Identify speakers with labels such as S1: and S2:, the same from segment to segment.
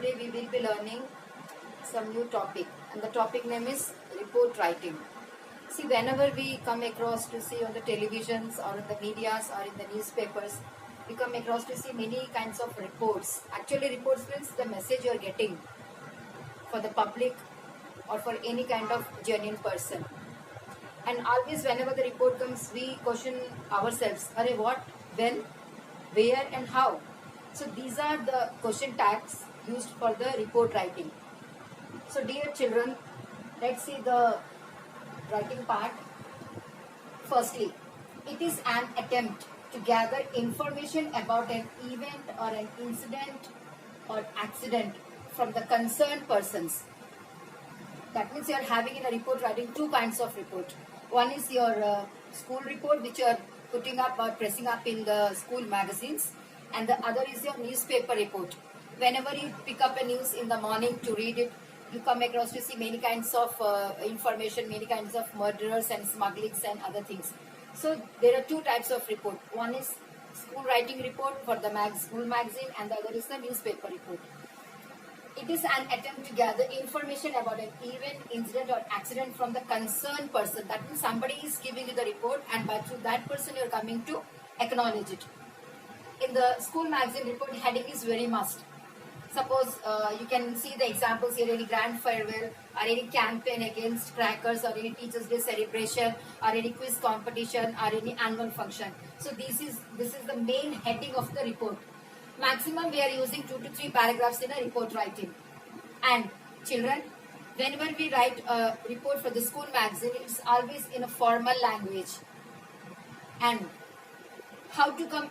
S1: today we will be learning some new topic, and the topic name is report writing. See, whenever we come across to see on the televisions or in the medias or in the newspapers, we come across to see many kinds of reports. Actually, reports means the message you are getting for the public or for any kind of genuine person. And always whenever the report comes, we question ourselves, Arey, what, when, where and how. So these are the question tags used for the report writing. So dear children, let's see the writing part. Firstly, it is an attempt to gather information about an event or an incident or accident from the concerned persons. That means you are having in a report writing two kinds of report. One is your school report, which you are putting up or pressing up in the school magazines, and the other is your newspaper report. Whenever you pick up a news in the morning to read it, you come across to see many kinds of information, many kinds of murderers and smugglings and other things. So there are two types of report. One is school writing report for the school magazine, and the other is the newspaper report. It is an attempt to gather information about an event, incident or accident from the concerned person. That means somebody is giving you the report, and by through that person you are coming to acknowledge it. In the school magazine report, heading is very must. Suppose you can see the examples here, any grand farewell or any campaign against crackers or any Teachers' Day celebration or any quiz competition or any annual function. So this is the main heading of the report. Maximum we are using 2 to 3 paragraphs in a report writing. And children, whenever we write a report for the school magazine, it's always in a formal language. And how to come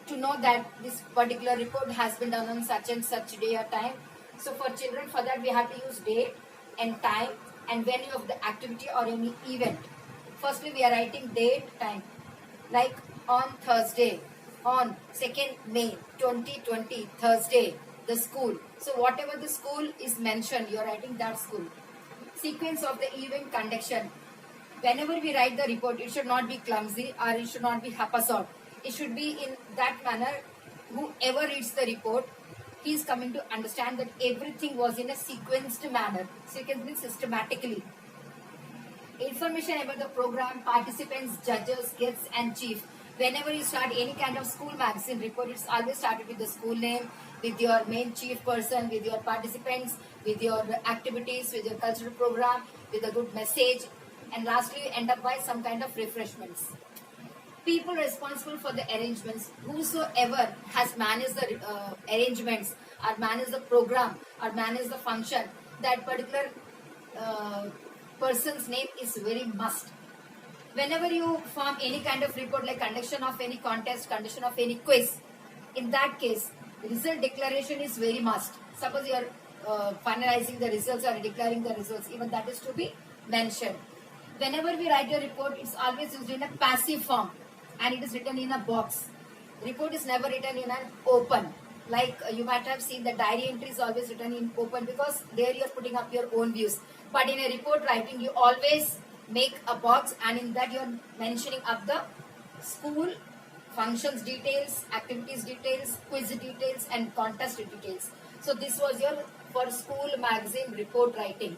S1: to know that this particular report has been done on such and such day or time. So for children, for that we have to use date and time and venue of the activity or any event. Firstly, we are writing date, time. Like on Thursday, on 2nd May 2020, Thursday, the school. So whatever the school is mentioned, you are writing that school. Sequence of the event conduction. Whenever we write the report, it should not be clumsy or it should not be haphazard. It should be in that manner. Whoever reads the report, he is coming to understand that everything was in a sequenced manner. Sequence means systematically. Information about the program, participants, judges, guests and chief. Whenever you start any kind of school magazine report, it's always started with the school name, with your main chief person, with your participants, with your activities, with your cultural program, with a good message, and lastly you end up by some kind of refreshments. People responsible for the arrangements, whosoever has managed the arrangements or managed the program or managed the function, that particular person's name is very must. Whenever you form any kind of report like conduction of any contest, conduction of any quiz, in that case, result declaration is very must. Suppose you are finalizing the results or declaring the results, even that is to be mentioned. Whenever we write a report, it's always used in a passive form and it is written in a box. Report is never written in an open. Like you might have seen the diary entry is always written in open because there you are putting up your own views. But in a report writing, you always make a box and in that you are mentioning up the school functions details, activities details, quiz details and contest details. So this was your for school magazine report writing.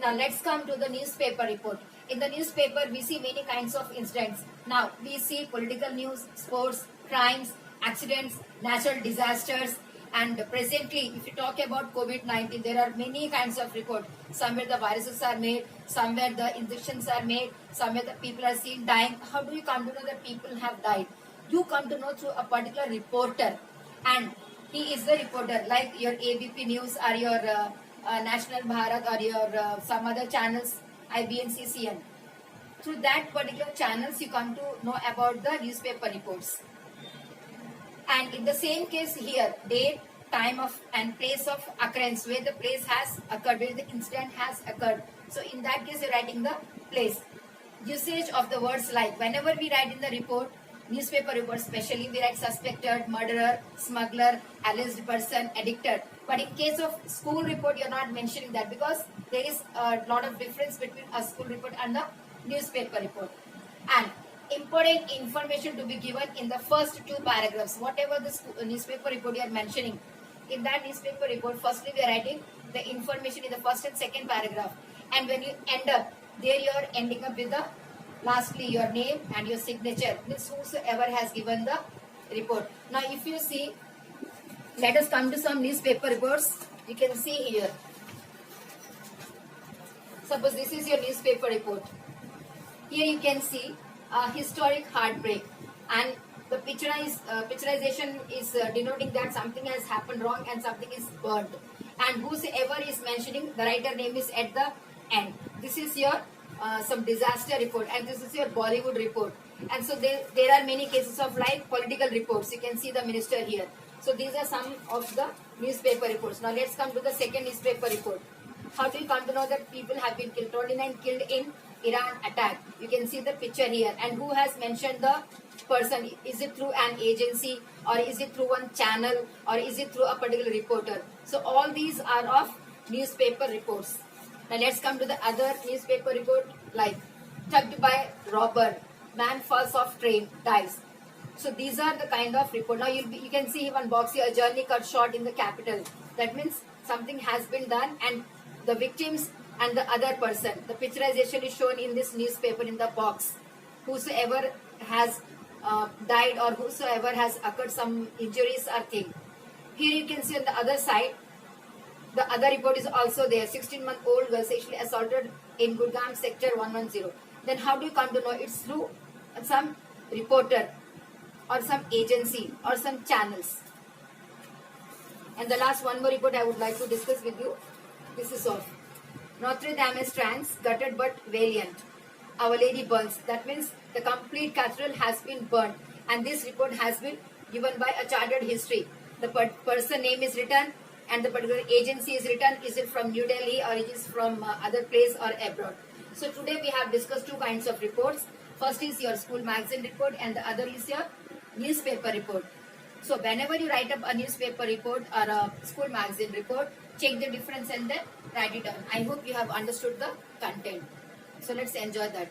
S1: Now let's come to the newspaper report. In the newspaper we see many kinds of incidents. Now we see political news, sports, crimes, accidents, natural disasters. And presently, if you talk about COVID-19, there are many kinds of reports. Somewhere the viruses are made, somewhere the injections are made, somewhere the people are seen dying. How do you come to know that people have died? You come to know through a particular reporter. And he is the reporter, like your ABP News or your National Bharat or your some other channels, IBN, CCN. Through that particular channels, you come to know about the newspaper reports. And in the same case here, date, time of and place of occurrence, where the place has occurred, where the incident has occurred. So in that case, you're writing the place. Usage of the words like, whenever we write in the report, newspaper report especially, we write suspected, murderer, smuggler, alleged person, addicted. But in case of school report, you're not mentioning that because there is a lot of difference between a school report and the newspaper report. And important information to be given in the first 2 paragraphs. Whatever the newspaper report you are mentioning, In that newspaper report, firstly we are writing the information in the first and second paragraph, and when you end up there, you are ending up with the lastly your name and your signature, means whosoever has given the report. Now if you see, let us come to some newspaper reports. You can see here, suppose this is your newspaper report. Here you can see a historic heartbreak, and the picturization is denoting that something has happened wrong and something is burnt, and whosoever is mentioning, the writer name is at the end. This is your some disaster report, and this is your Bollywood report. And so there are many cases of like political reports. You can see the minister here. So these are some of the newspaper reports. Now let's come to the second newspaper report. How do you come to know that people have been killed? 29 killed in Iran attack. You can see the picture here. And who has mentioned the person? Is it through an agency, or is it through one channel, or is it through a particular reporter? So all these are of newspaper reports. Now let's come to the other newspaper report, like tugged by robber, man falls off train, dies. So these are the kind of report. Now you can see one box here, a journey cut short in the capital. That means something has been done, and the victims and the other person, the picturization is shown in this newspaper in the box. Whosoever has died, or whosoever has occurred some injuries or thing. Here you can see on the other side, the other report is also there. 16-month-old girl sexually assaulted in Gurgaon sector 110. Then how do you come to know? It's through some reporter or some agency or some channels. And the last one more report I would like to discuss with you. This is of Notre Dame stands gutted but valiant. Our Lady burns. That means the complete cathedral has been burnt, and this report has been given by a chartered history. The person name is written, and the particular agency is written. Is it from New Delhi, or it is from other place or abroad? So today we have discussed two kinds of reports. First is your school magazine report, and the other is your newspaper report. So whenever you write up a newspaper report or a school magazine report, check the difference and then write it down. I hope you have understood the content. So let's enjoy that.